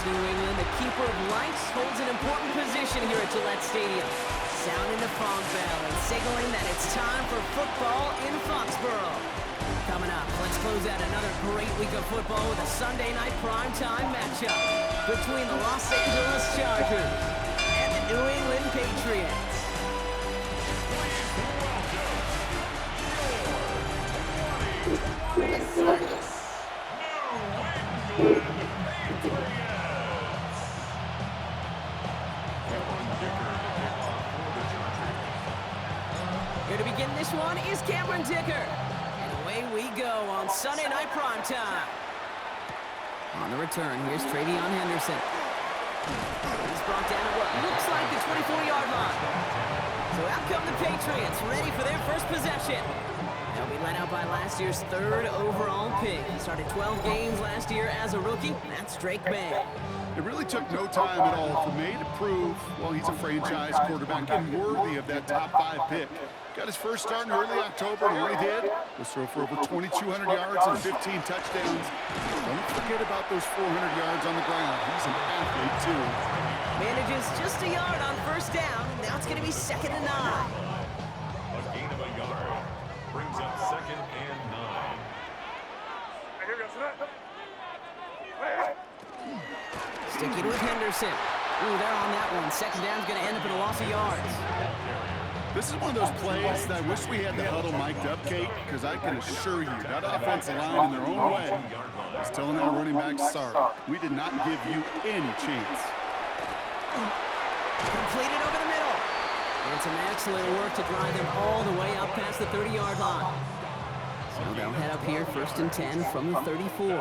New England. The keeper of lights holds an important position here at Gillette Stadium, sounding the fog bell and signaling that it's time for football in Foxborough. Coming up, let's close out another great week of football with a Sunday night primetime matchup between the Los Angeles Chargers and the New England Patriots. Here to begin this one is Cameron Dicker. And away we go on Sunday night primetime. On the return, here's Travion Henderson. He's brought down at what looks like the 24-yard line. So out come the Patriots, ready for their first possession. They'll be led out by last year's third overall pick. He started 12 games last year as a rookie. That's Drake May. It really took no time at all for May to prove, well, he's a franchise quarterback and worthy of that top 5 pick. Got his first start in early October, and what he did was throw for over 2,200 yards and 15 touchdowns. Don't forget about those 400 yards on the ground. He's an athlete, too. Manages just a yard on first down. Now it's going to be 2nd and 9. A gain of a yard brings up 2nd and 9. Sticking with Henderson. Ooh, they're on that one. 2nd down's going to end up in a loss of yards. This is one of those plays that I wish we had the huddle mic'd up, Kate, because I can assure you that offensive line in their own way is telling our running backs, sorry, we did not give you any chance. Completed over the middle. And some excellent work to drive them all the way up past the 30-yard line. So they'll head up here 1st and 10 from the 34.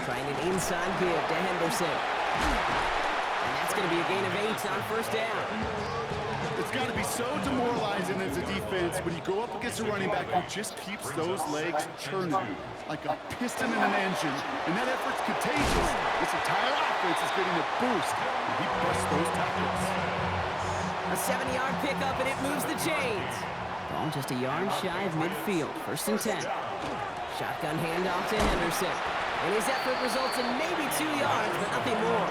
Trying an inside give to Henderson. And that's going to be a gain of 8 on first down. It's got to be so demoralizing as a defense when you go up against a running back who just keeps those legs churning like a piston in an engine. And that effort's contagious. This entire offense is getting a boost, and he busts those tackles. A 7-yard pickup, and it moves the chains. Ball just a yard shy of midfield. 1st and 10. Shotgun handoff to Henderson. And his effort results in maybe 2 yards, but nothing more.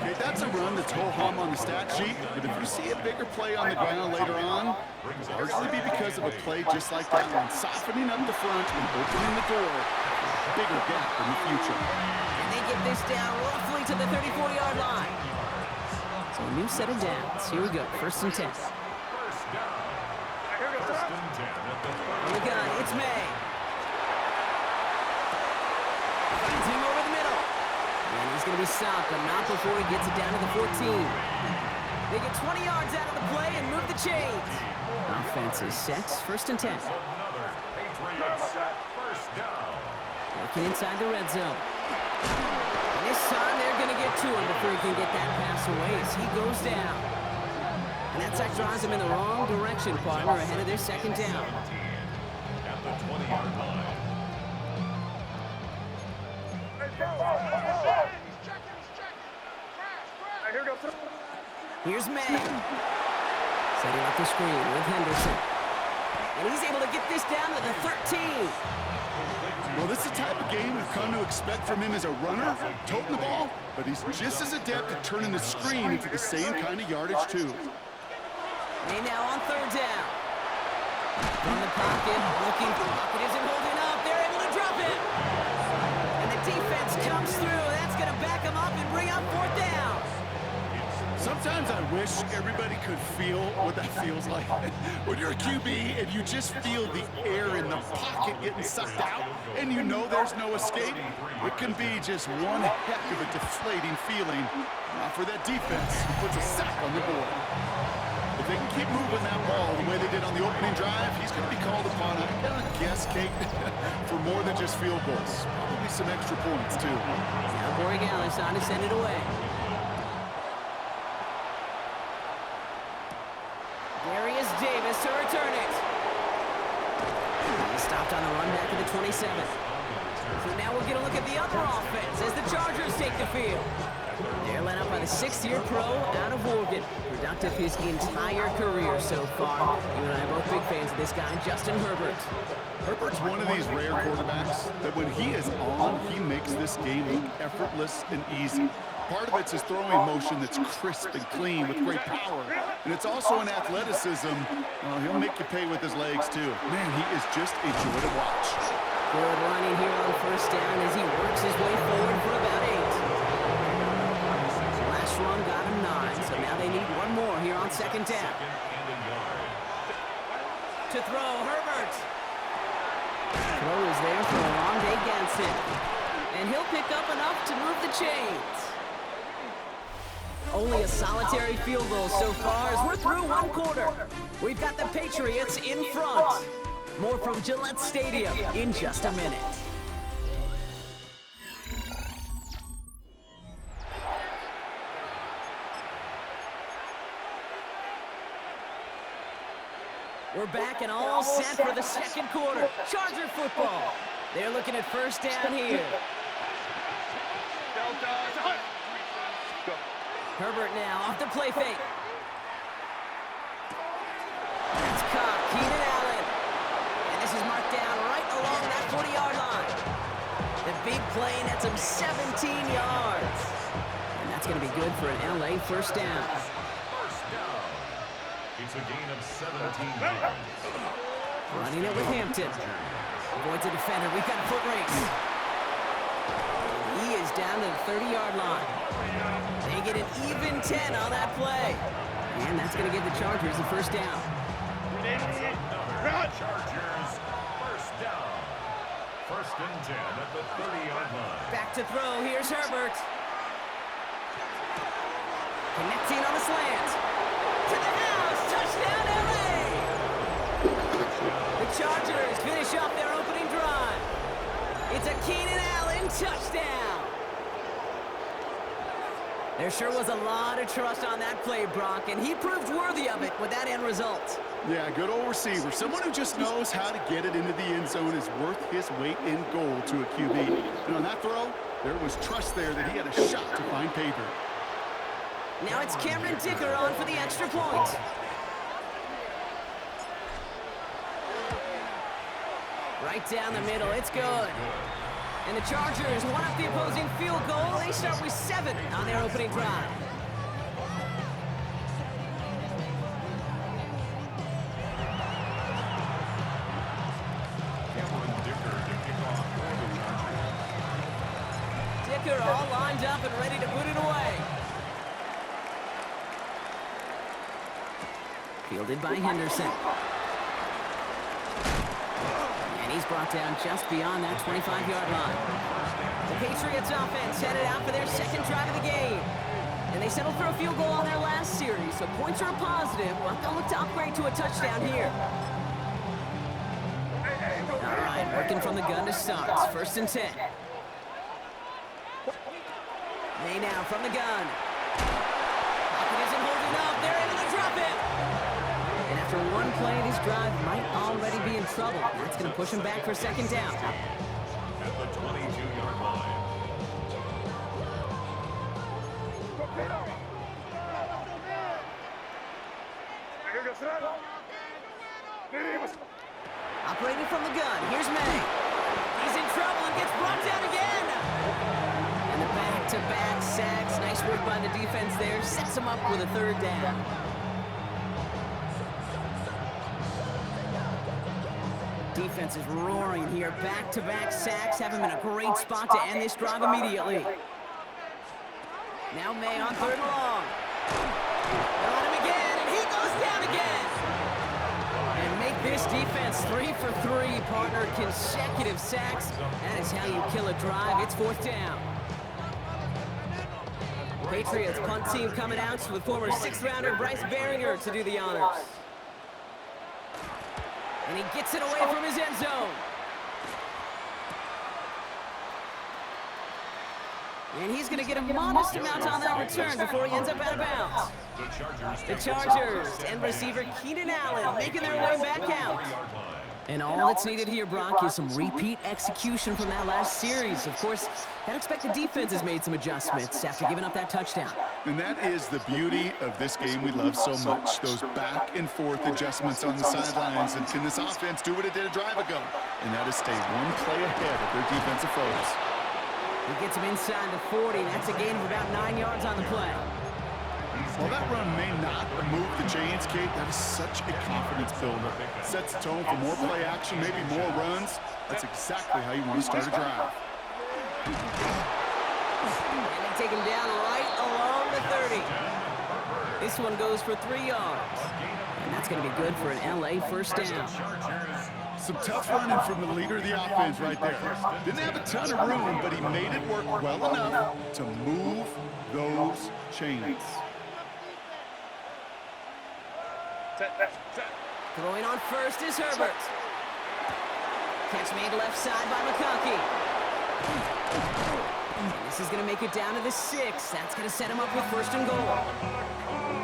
Okay, that's a run that's ho-hum on the stat sheet, but if you see a bigger play on the ground later on, it'll largely be because of a play just like that one, softening up the front and opening the door for a bigger gap in the future. And they get this down roughly to the 34-yard line. So a new set of downs. Here we go, 1st and 10. On the gun, it's May. Finds him over the middle. And he's going to be stopped, but not before he gets it down to the 14. They get 20 yards out of the play and move the chains. Offense is set, 1st and 10. Working inside the red zone. And this time they're going to get to him before he can get that pass away as he goes down. And that sack drives him in the wrong direction, partner, ahead of their 2nd down. At the 20-yard line. Here's May. Setting up the screen with Henderson. And he's able to get this down to the 13. Well, this is the type of game we've come to expect from him as a runner, toting the ball, but he's just as adept at turning the screen into the same kind of yardage, too. May now on 3rd down. From the pocket, looking. Pocket isn't holding up. They're able to drop it. And the defense comes through. That's going to back him up and bring up 4th down. Sometimes I wish everybody could feel what that feels like. When you're a QB and you just feel the air in the pocket getting sucked out and you know there's no escape, it can be just one heck of a deflating feeling. Not for that defense who puts a sack on the board. If they can keep moving that ball the way they did on the opening drive, he's going to be called upon, I'm going to guess, Kate, for more than just field goals. Probably some extra points, too. Now Corey Gallis on to send it away. Darius Davis to return it. He stopped on the run back to the 27. So now we'll get a look at the other offense as the Chargers take the field. They're led up by the 6th-year pro out of Oregon. Productive his entire career so far. You and I are both big fans of this guy, Justin Herbert. Herbert's one of these rare quarterbacks that when he is on, he makes this game look effortless and easy. Part of it's his throwing motion that's crisp and clean with great power. And it's also an athleticism. He'll make you pay with his legs, too. Man, he is just a joy to watch. Good running here on 1st down as he works his way forward for about 8. Last run got him 9, so now they need one more here on 2nd down. To throw, Herbert. Throw is there for a long day Ganson. And he'll pick up enough to move the chains. Only a solitary field goal so far as we're through 1 quarter. We've got the Patriots in front. More from Gillette Stadium in just a minute. We're back and all set for the 2nd quarter. Charger football. They're looking at 1st down here. Herbert now off the play fake. That's caught. Keenan Allen. And this is marked down right along that 40-yard line. The big play nets him 17 yards. And that's going to be good for an LA 1st down. It's a gain of 17 yards. Running it with Hampton. Avoids a defender. We've got a foot race. He is down to the 30-yard line. They get an even 10 on that play. And that's going to give the Chargers the 1st down. Chargers, 1st down. 1st and 10 at the 30-yard line. Back to throw. Here's Herbert. Connecting on the slant. To the house. Touchdown, LA. The Chargers finish off their opening drive. It's a Keenan Allen touchdown. There sure was a lot of trust on that play, Brock, and he proved worthy of it with that end result. Yeah, good old receiver. Someone who just knows how to get it into the end zone is worth his weight in gold to a QB. And on that throw, there was trust there that he had a shot to find pay dirt. Now it's Cameron Dicker on for the extra point. Right down the middle, it's good. And the Chargers one up the opposing field goal. They start with 7 on their opening drive. Dicker all lined up and ready to put it away. Fielded by Henderson. And he's brought down just beyond that 25-yard line. The Patriots offense headed out for their 2nd drive of the game. And they settled for a field goal on their last series, so points are a positive, but they'll look to upgrade to a touchdown here. All right, working from the gun to start. 1st and 10. May now from the gun. Pocket isn't holding up. They're able to drop it. And after one play, this drive might already be in trouble. That's going to push him back for 2nd down. At the 22-yard line. Operating from the gun. Here's May. He's in trouble and gets brought down again. And the back-to-back sacks. Nice work by the defense there. Sets him up with a 3rd down. Defense is roaring here. Back-to-back sacks have him in a great spot to end this drive immediately. Now May on 3rd and long. They're on him again, and he goes down again. And make this defense 3 for 3, partner. Consecutive sacks. That is how you kill a drive. It's 4th down. Patriots punt team coming out with former 6th-rounder Bryce Baringer to do the honors. And he gets it away from his end zone. And he's going to get a modest amount on that return before he ends up out of bounds. The Chargers and receiver Keenan Allen making their way back out. And all that's needed here, Brock, is some repeat execution from that last series. Of course, that expected defense has made some adjustments after giving up that touchdown. And that is the beauty of this game we love so much, those back and forth adjustments on the sidelines. And can this offense do what it did a drive ago? And that is stay one play ahead of their defensive foes. He gets him inside the 40. That's a gain of about 9 yards on the play. While that run may not move the chains, Kate, that is such a confidence builder. Sets the tone for more play action, maybe more runs. That's exactly how you want to start a drive. And they take him down right along the 30. This one goes for 3 yards. And that's going to be good for an LA first down. Some tough running from the leader of the offense right there. Didn't have a ton of room, but he made it work well enough to move those chains. Throwing on first is Herbert. Catch made left side by McConkey. This is going to make it down to the 6. That's going to set him up with first and goal.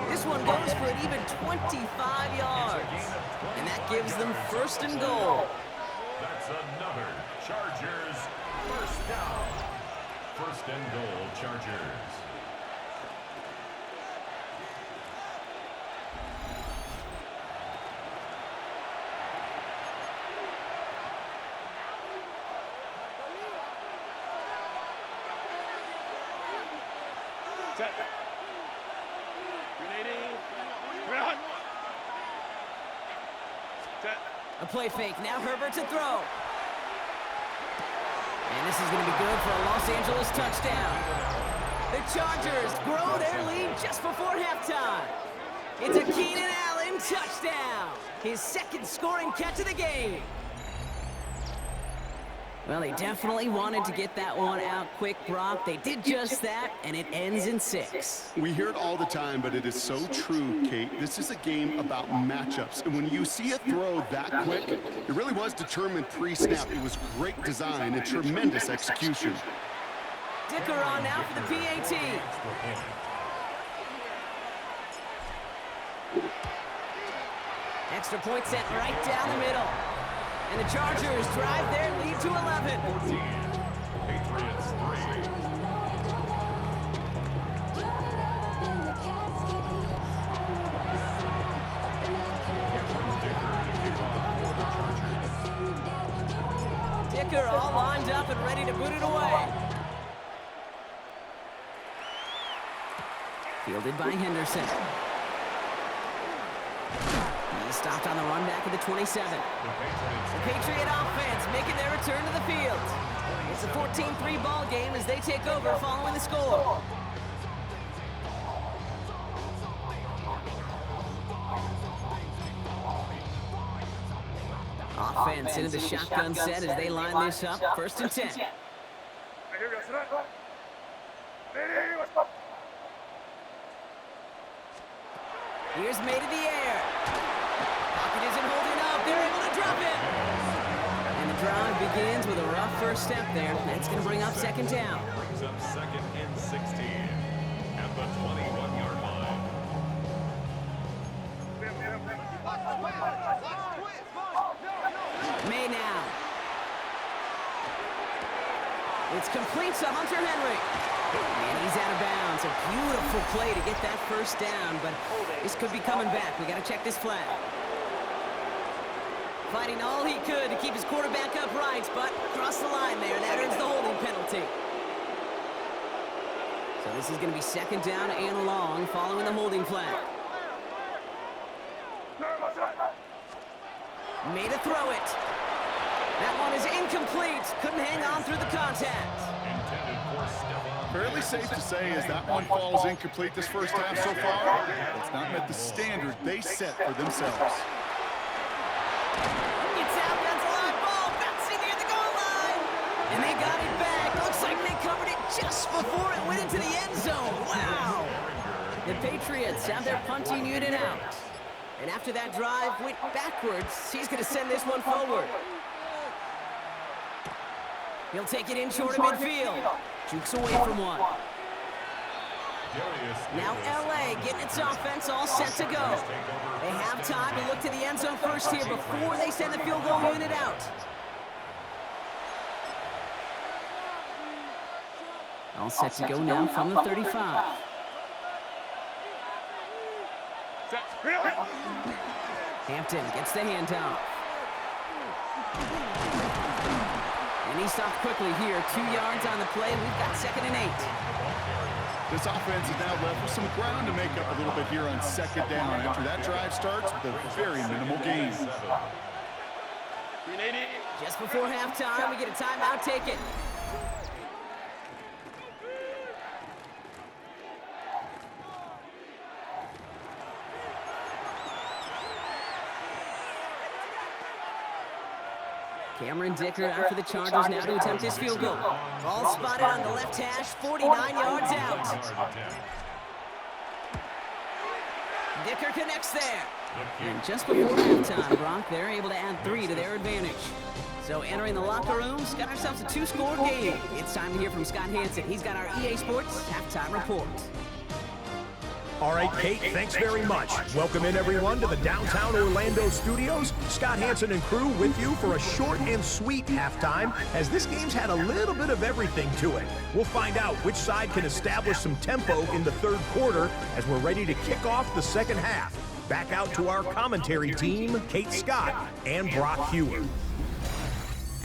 This one goes for an even 25 yards. And that gives them first and goal. That's another Chargers first down. First and goal, Chargers. A play fake. Now Herbert to throw. And this is going to be good for a Los Angeles touchdown. The Chargers grow their lead just before halftime. It's a Keenan Allen touchdown. His second scoring catch of the game. Well, they definitely wanted to get that one out quick, Brock. They did just that, and it ends in 6. We hear it all the time, but it is so true, Kate. This is a game about matchups. And when you see a throw that quick, it really was determined pre-snap. It was great design and tremendous execution. Dicker on now for the PAT. Extra point set right down the middle. And the Chargers drive their lead to 11. 14. Patriots 3. Dicker all lined up and ready to boot it away. Fielded by Henderson. He's stopped on the run back at the 27. The Patriot offense making their return to the field. It's a 14-3 ball game as they take over following the score. Offense into the shotgun set as they line this up. First and 10. Here's made in the air. Pocket isn't holding up. They're able to drop it. And the drive begins with a rough first step there. That's going to bring up second down. Brings up second and 16 at the 21-yard line. May now. It's complete to Hunter Henry. And he's out of bounds. A beautiful play to get that first down, but this could be coming back. We got to check this flag. Fighting all he could to keep his quarterback upright, but across the line there, that earns the holding penalty. So this is going to be second down and long following the holding flag. Made a throw it. That one is incomplete. Couldn't hang on through the contact. Fairly safe to say as that one falls incomplete this first half so far, it's not met the standard they set for themselves. It's out, that's a live ball, bouncing near the goal line. And they got it back. Looks like they covered it just before it went into the end zone. Wow. The Patriots have their punting unit out. And after that drive went backwards, he's going to send this one forward. He'll take it in short of midfield. Jukes away from one. Now LA getting its offense all set to go. They have time to look to the end zone first here before they send the field goal unit out. All set to go now from the 35. Hampton gets the handoff. And he stopped quickly here. 2 yards on the play. We've got 2nd and 8. This offense is now left with some ground to make up a little bit here on 2nd down after that drive starts with a very minimal gain. Just before halftime, we get a timeout taken. Cameron Dicker out for the Chargers now to attempt his field goal. Ball spotted on the left hash, 49 yards out. Dicker connects there. And just before halftime, Brock, they're able to add 3 to their advantage. So entering the locker room, got ourselves a 2-score game. It's time to hear from Scott Hansen. He's got our EA Sports halftime report. All right, Kate, thanks very much. Welcome in, everyone, to the downtown Orlando studios. Scott Hansen and crew with you for a short and sweet halftime, as this game's had a little bit of everything to it. We'll find out which side can establish some tempo in the 3rd quarter as we're ready to kick off the 2nd half. Back out to our commentary team, Kate Scott and Brock Hewer.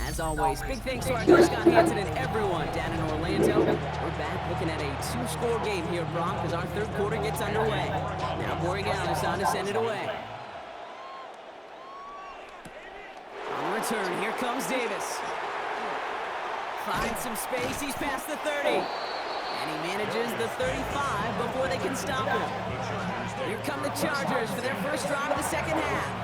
As always, big thanks to our guy Scott Hansen and everyone down in Orlando. We're back looking at a 2-score game here, Brock, as our 3rd quarter gets underway. Now Borregales on to send it away. On the return, here comes Davis. Finds some space, he's past the 30. And he manages the 35 before they can stop him. Here come the Chargers for their first drive of the 2nd half.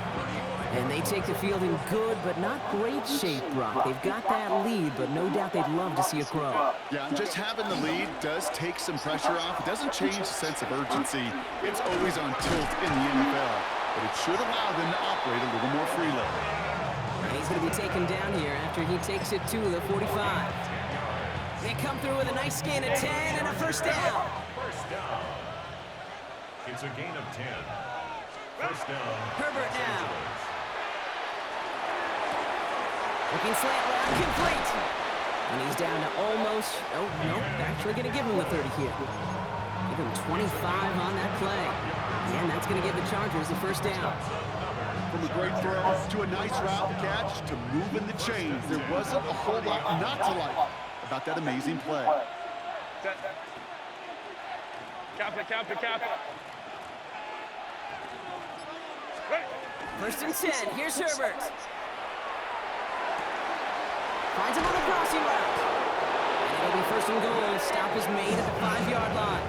And they take the field in good but not great shape, Brock. They've got that lead, but no doubt they'd love to see a crow. Yeah, and just having the lead does take some pressure off. It doesn't change the sense of urgency. It's always on tilt in the NFL, but it should allow them to operate a little more freely. And he's going to be taken down here after he takes it to the 45. They come through with a nice gain of 10 and a first down. First down. It's a gain of 10. First down. Herbert now. Looking slant route, complete. And he's down to almost, oh, no, they're actually going to give him the 30 here. Give him 25 on that play. And that's going to give the Chargers the first down. From a great throw to a nice route catch to moving the chains, there wasn't a whole lot not to like about that amazing play. Cap it. First and 10, here's Herbert. Finds him on the crossing route. And it'll be first and goal. Stop is made at the 5-yard line.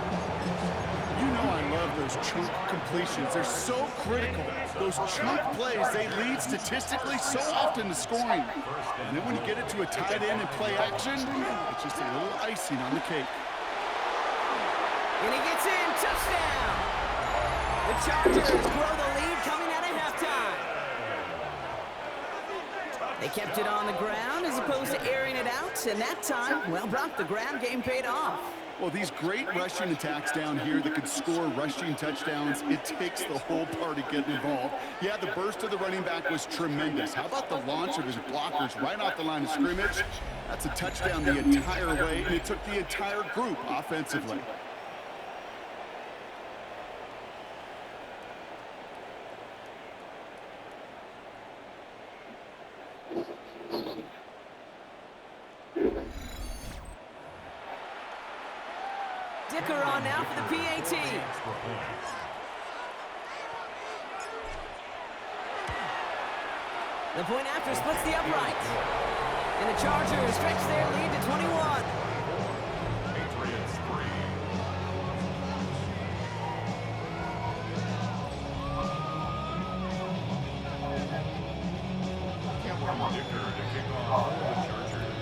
You know I love those chunk completions. They're so critical. Those chunk plays, they lead statistically so often to scoring. And then when you get it to a tight end and play action, it's just a little icing on the cake. And he gets in, touchdown! The Chargers grow the lead coming out of halftime. They kept it on the ground as opposed to airing it out, and that time, well, Brock, the ground game paid off. Well, these great rushing attacks down here that could score rushing touchdowns, it takes the whole party getting involved. Yeah, the burst of the running back was tremendous. How about the launch of his blockers right off the line of scrimmage? That's a touchdown the entire way, and it took the entire group offensively. Dicker on now for the PAT. The point after splits the upright. And the Chargers stretch their lead to 21. Patriots 3. Dicker to kick off for the Chargers.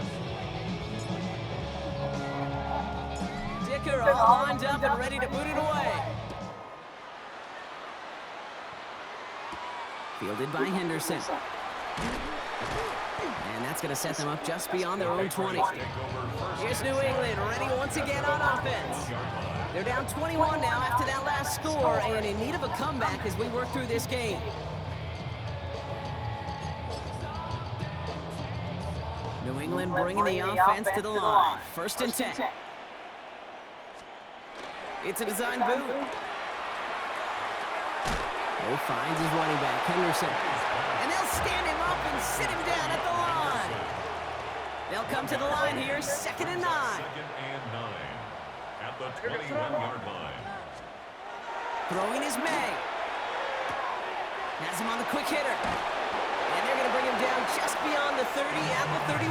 Dicker all lined up and ready to boot it away. Fielded by Henderson. And That's going to set them up just beyond their own 20. Here's New England, ready once again on offense. They're down 21 now after that last score, and in need of a comeback as we work through this game. New England bringing the offense to the line. 1st and 10. It's a design boot. He finds his running back, Henderson. And they'll stand him up and sit him down at the line. They'll come to the line here, 2nd and 9. 2nd and 9 at the 21-yard line. Throwing is May. Has him on the quick hitter. And they're going to bring him down just beyond the 30 at the 31.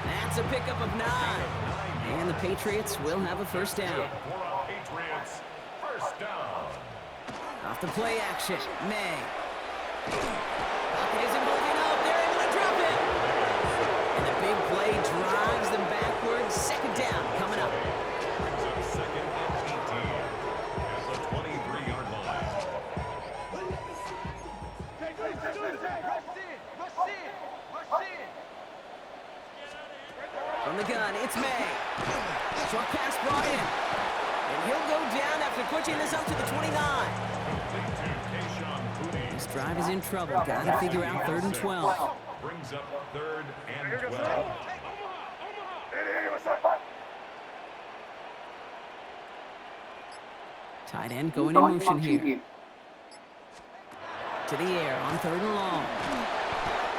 That's a pickup of 9. And the Patriots will have a 1st down. For our Patriots, 1st down. Off the play action, May. Pocket isn't holding up. They're able to drop it. And the big play drives them backwards. 2nd down coming up. Brings up 2nd and 18 at the 23-yard line. From the gun, it's May. Short pass brought in. And he'll go down after pushing this up to the 29. This drive is in trouble. Got to figure out 3rd and 12. Brings up 3rd and 12. Tight end going in motion here. To the air on 3rd and long.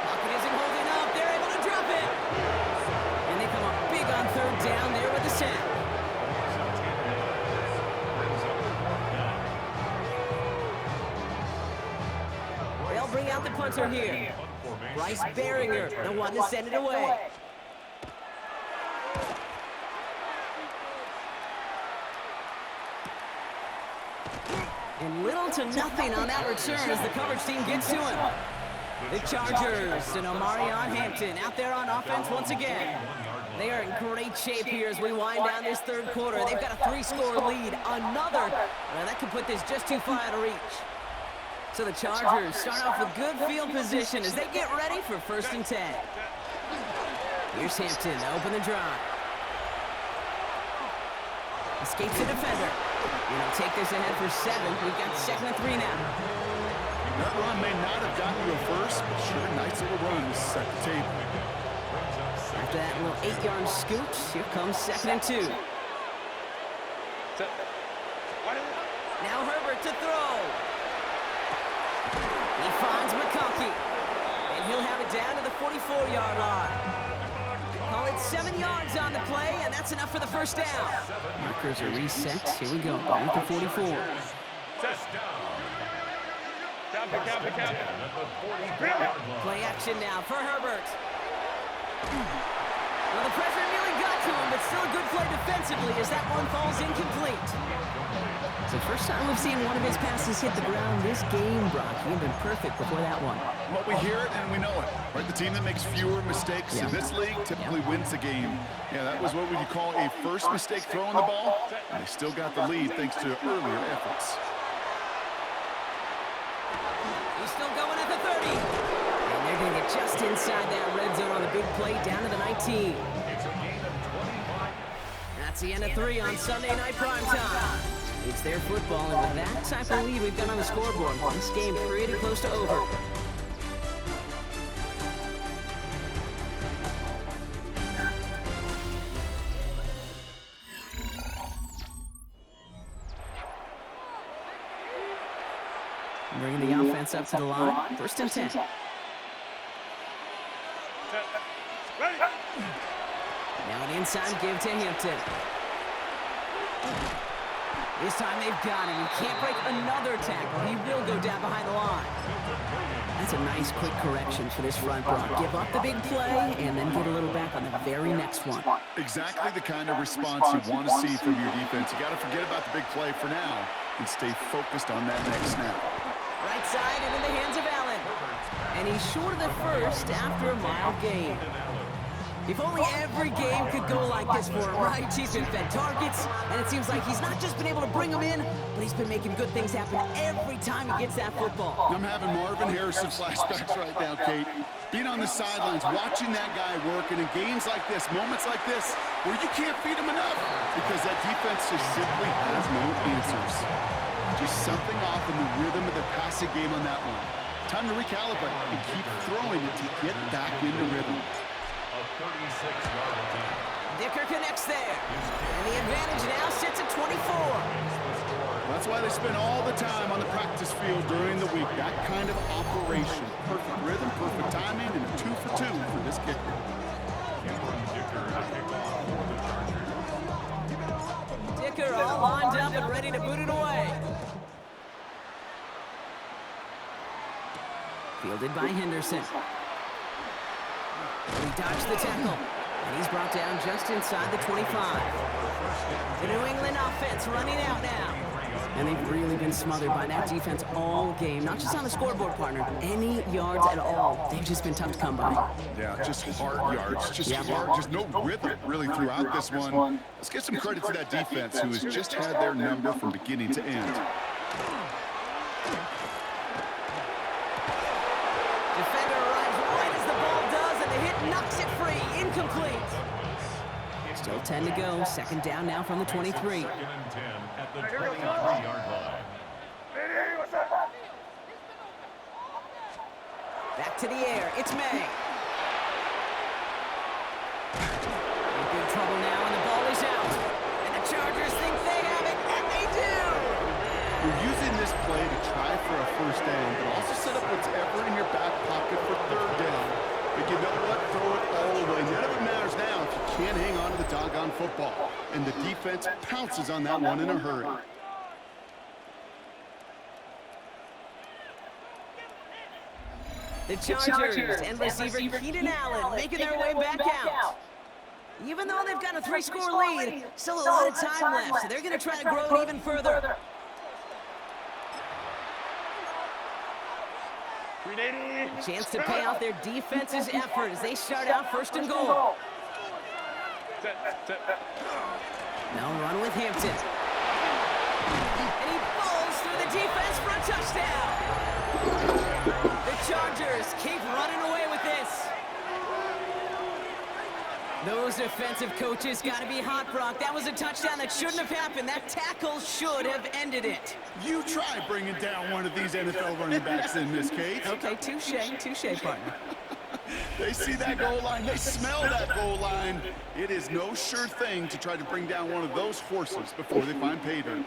Pocket isn't holding up. They're able to drop it. And they come up big on 3rd down there with the sack. They'll bring out the punter here. Bryce Baringer, the one to send it away. And little to nothing on that return as the coverage team gets to him. The Chargers and Omarion Hampton out there on offense once again. They are in great shape here as we wind down this 3rd quarter. They've got a 3-score lead. Another, well, that could put this just too far out of reach. So the Chargers start off with good field position as they get ready for 1st and 10. Here's Hampton to open the drive. Escapes the defender. And he'll take this ahead for 7. We've got 2nd and 3 now. That run may not have gotten you a 1st, but sure, nice little run to set the table. After that little 8-yard scoot, here comes 2nd and 2. Now Herbert to throw. He finds McConkey. And he'll have it down to the 44-yard line. Call it 7 yards on the play, and that's enough for the 1st down. Markers are reset. Here we go. Down to 44. Play action now for Herbert. Well, the pressure nearly got to him, but still a good play defensively as that one falls incomplete. It's the first time we've seen one of his passes hit the ground this game, Brock. He had been perfect before that one. Well, we hear it and we know it. Right? The team that makes fewer mistakes in this league typically wins the game. Yeah, that was what would you call a 1st mistake throwing the ball, and they still got the lead thanks to earlier efforts. He's still going at the 30. And they're going to get just inside that red zone on the big play down to the 19. That's the end of 3 on Sunday Night Primetime. It's their football, and with that type of lead we've got on the scoreboard, this game pretty close to over. Bringing the offense up to the line. 1st and 10. Now an inside give to Hampton. This time they've got him. He can't break another tackle. He will go down behind the line. That's a nice quick correction for this front block. Give up the big play and then get a little back on the very next one. Exactly the kind of response you want to see from your defense. You got to forget about the big play for now and stay focused on that next snap. Right side and in the hands of Allen. And he's short of the 1st after a mild gain. If only every game could go like this for him, right? He's been fed targets, and it seems like he's not just been able to bring them in, but he's been making good things happen every time he gets that football. I'm having Marvin Harrison flashbacks right now, Kate. Being on the sidelines, watching that guy work, and in games like this, moments like this, where you can't feed him enough because that defense just simply has no answers. Just something off in the rhythm of the passing game on that one. Time to recalibrate and keep throwing it to get back into rhythm. A 36-yard attempt. Dicker connects there. And the advantage now sits at 24. That's why they spend all the time on the practice field during the week. That kind of operation. Perfect rhythm, perfect timing, and a 2 for 2 for this kicker. Dicker all lined up and ready to boot it away. Fielded by Henderson. He dodged the tackle, and he's brought down just inside the 25. The New England offense running out now. And they've really been smothered by that defense all game. Not just on the scoreboard, partner. Any yards at all. They've just been tough to come by. Yeah, just hard yards. Just hard. Just no rhythm really throughout this one. Let's give some credit to that defense who has just had their number from beginning to end. Defender arrives right as the ball does, and the hit knocks it free. Incomplete. Still 10 to go. Second down now from the 23. Second and 10 at the 23-yard line. Back to the air. It's May. In big trouble now, and the ball is out. And the Chargers think they have it, and they do. You're using this play to try for a first down, but also set up whatever in your back pocket for third down. But you know what? Throw it all away. None of it matters now if you can't hang on to the doggone football. And the defense pounces on that one in a hurry. The Chargers and receiver Keenan Allen making their way back out. Even though they've got a 3-score lead, still a lot of time left, so they're going to try to grow it even further. Chance to pay off their defense's effort as they start out 1st and goal. Now run with Hampton. And he falls through the defense for a touchdown. The Chargers keep running away with this. Those defensive coaches got to be hot, Brock. That was a touchdown that shouldn't have happened. That tackle should have ended it. You try bringing down one of these NFL running backs in this case. Okay, touche, partner. They see that goal line. They smell that goal line. It is no sure thing to try to bring down one of those horses before they find pay dirt.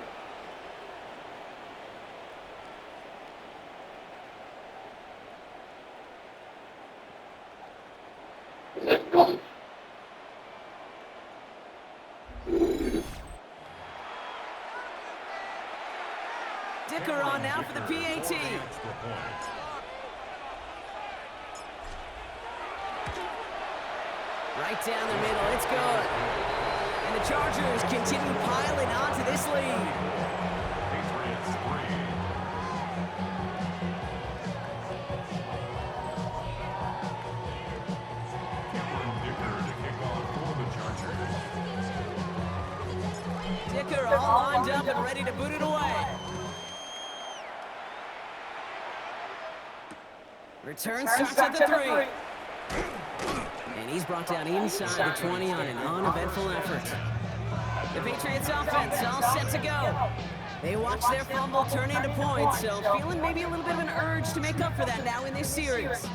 Dicker on now for the PAT. Right down the middle, it's good. And the Chargers continue piling onto this lead. Patriots 3. Cameron Dicker to kick off for the Chargers. Dicker all lined up and ready to boot it away. Return starts at the 3. And he's brought down inside the 20 on an uneventful effort. The Patriots offense all set to go. They watch their fumble turn into points, so feeling maybe a little bit of an urge to make up for that now in this series.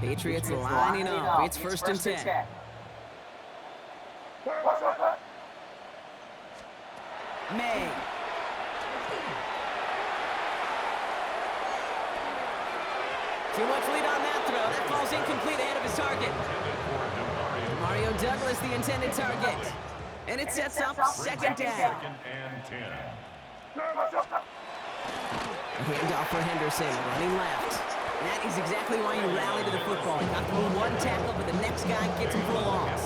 Patriots lining up. It's 1st and 10. May. Too much lead on that throw. That falls incomplete ahead of his target. Mario Douglas, the intended target. And it sets up 2nd down. 2nd and 10. Handoff for Henderson, running left. That is exactly why you rally to the football. Got through one tackle, but the next guy gets him for a loss.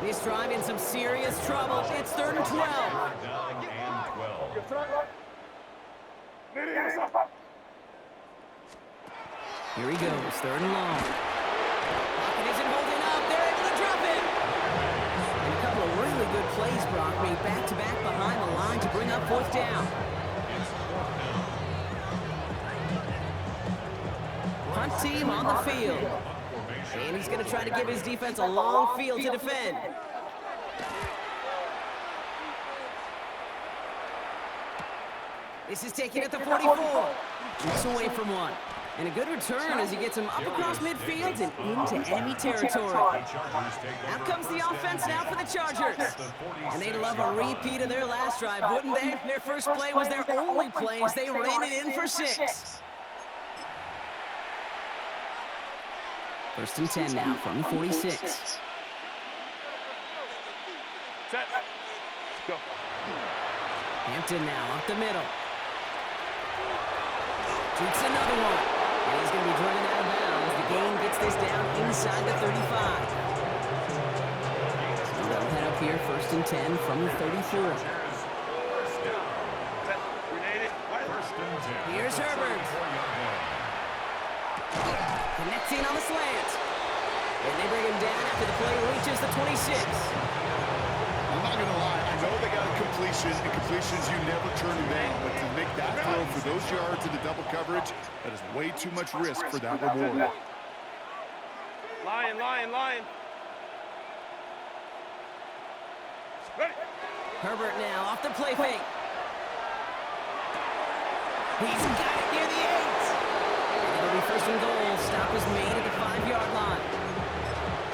This drive in some serious trouble. It's 3rd and 12. Down and 12. Here he goes, 3rd and long. Pocket isn't holding up. They're able to drop it. And a couple of really good plays, Brock, made back-to-back behind the line to bring up 4th down. Punt team on the field. And he's going to try to give his defense a long field to defend. This is taken at the 44. It's away from one. And a good return as he gets him up across midfield and into enemy territory. Out comes the offense now for the Chargers. And they'd love a repeat of their last drive, wouldn't they? Their first play was their only play as they ran it in for 6. 1st and 10 now from the 46. Set. Go. Hampton now up the middle. Shoots another one. And he's going to be driven out of bounds. The gain gets this down inside the 35. So they'll head up here 1st and 10 from the 34. Here's Herbert. Connecting on the slant. And they bring him down after the play reaches the 26. I'm not going to lie. I know they got a completion, and completions you never turn them down. But to make that throw for those yards in the double coverage, that is way too much risk for that reward. Lion. Ready. Herbert now off the play fake. He's got it near the 8. And it'll be 1st and goal. Stop is made at the 5-yard line.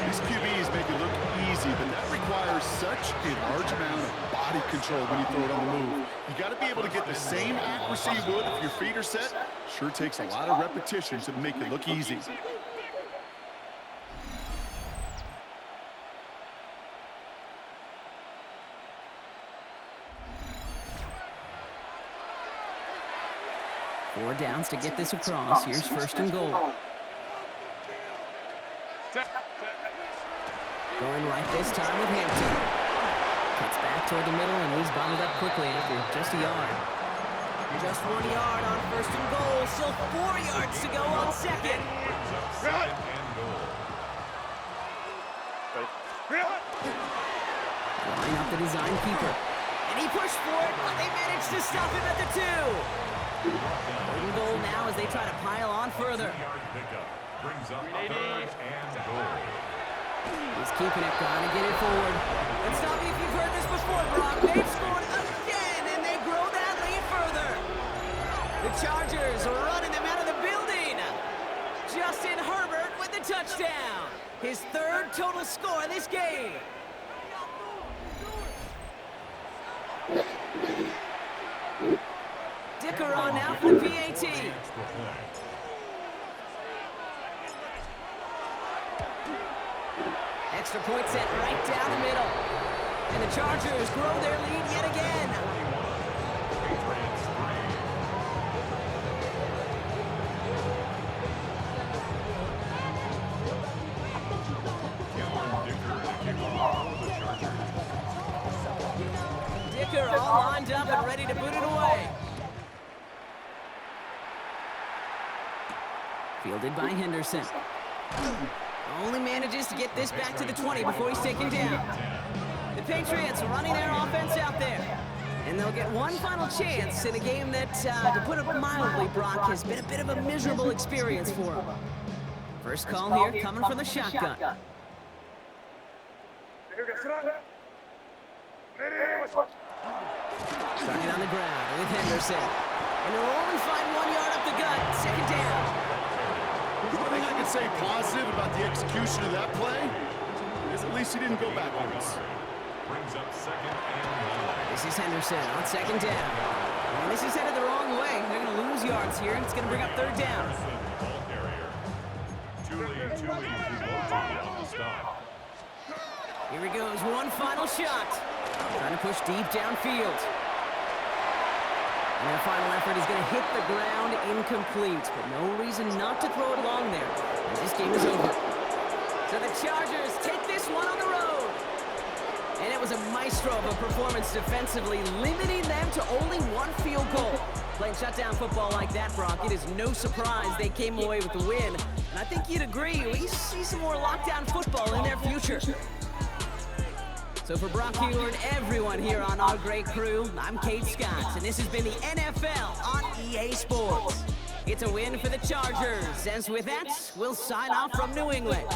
These QBs make it look easy, but that requires such a large amount of body control when you throw it on the move. You got to be able to get the same accuracy you would if your feet are set. Sure takes a lot of repetition to make it look easy. Four downs to get this across. Here's 1st and goal. Going right this time with Hampton. Cuts back toward the middle, and he's bottled up quickly after just a yard. Just 1 yard on 1st and goal. Still 4 yards to go on 2nd. Line up the design keeper. And he pushed for it, but they managed to stop him at the 2. 3rd and goal now as they try to pile on further. Brings up 3rd and goal. He's keeping it, trying to get it forward. And stop me if you've heard this before, Brock. They've scored again, and they grow that lead further. The Chargers are running them out of the building. Justin Herbert with the touchdown. His 3rd total score in this game. Dicker on now for the PAT. Extra point set right down the middle. And the Chargers grow their lead yet again. Dicker all lined up and ready to boot it away. Fielded by Henderson. Only manages to get this back to the 20 before he's taken down. The Patriots running their offense out there. And they'll get one final chance in a game that, to put it mildly, Brock, has been a bit of a miserable experience for them. First call here coming from the shotgun. Starting on the ground with Henderson. And they'll only find 1 yard up the gut. 2nd down. One thing I can say positive about the execution of that play is at least he didn't go backwards. Brings up 2nd and goal. This is Henderson on 2nd down. And this is headed the wrong way. They're going to lose yards here, and it's going to bring up 3rd down. Ball carrier. Tuli on the stop. Here he goes, one final shot. Trying to push deep downfield. And their final effort is going to hit the ground incomplete, but no reason not to throw it along there. And this game is over. So the Chargers take this one on the road. And it was a maestro of a performance defensively, limiting them to only 1 field goal. Playing shutdown football like that, Brock, it is no surprise they came away with the win. And I think you'd agree, we see some more lockdown football in their future. So for Brock Huard, everyone here on our great crew, I'm Kate Scott, and this has been the NFL on EA Sports. It's a win for the Chargers, and with that, we'll sign off from New England.